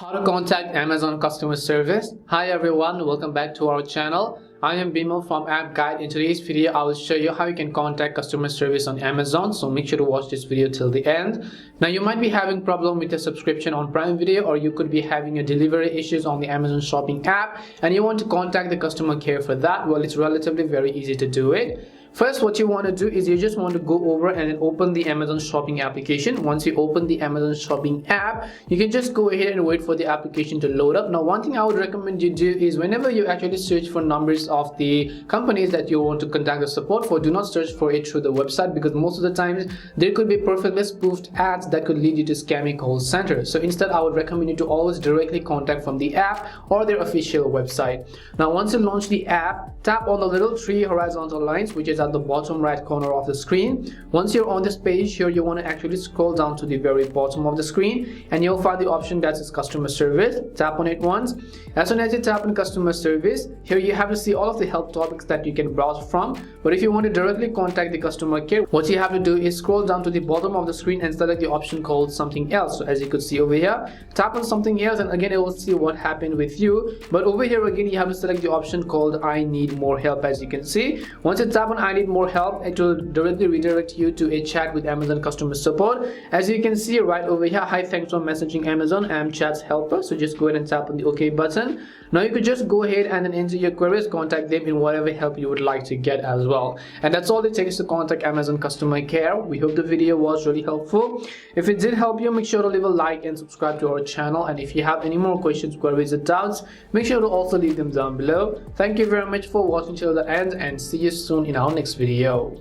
How to contact Amazon customer service. Hi everyone, welcome back to our channel. I am Bimo from App Guide. In today's video, I will show you how you can contact customer service on Amazon. So make sure to watch this video till the end. Now you might be having problem with your subscription on Prime Video, or you could be having a delivery issues on the Amazon shopping app and you want to contact the customer care for that. Well, it's relatively very easy to do it. First, what you want to do is you just want to go over and then open the Amazon shopping application. Once you open the Amazon shopping app, you can just go ahead and wait for the application to load up. Now, one thing I would recommend you do is whenever you actually search for numbers of the companies that you want to contact the support for, do not search for it through the website, because most of the times there could be perfectly spoofed ads that could lead you to scammy call centers. So instead, I would recommend you to always directly contact from the app or their official website. Now, once you launch the app, tap on the little three horizontal lines, which is at the bottom right corner of the screen. Once you're on this page here, you want to actually scroll down to the very bottom of the screen and you'll find the option that says customer service. Tap on it once. As soon as you tap on customer service, here you have to see all of the help topics that you can browse from. But if you want to directly contact the customer care, what you have to do is scroll down to the bottom of the screen and select the option called something else. So as you could see over here, tap on something else and again it will see what happened with you. But over here again you have to select the option called I need more help. As you can see, once you tap on I need more help, it will directly redirect you to a chat with Amazon customer support. As you can see right over here, hi, thanks for messaging Amazon, I'm chat's helper. So just go ahead and tap on the OK button. Now you could just go ahead and then enter your queries, contact them in whatever help you would like to get as well. And that's all it takes to contact Amazon customer care. We hope the video was really helpful. If it did help you, make sure to leave a like and subscribe to our channel. And if you have any more questions, queries or doubts, make sure to also leave them down below. Thank you very much for watching till the end and see you soon in our next video.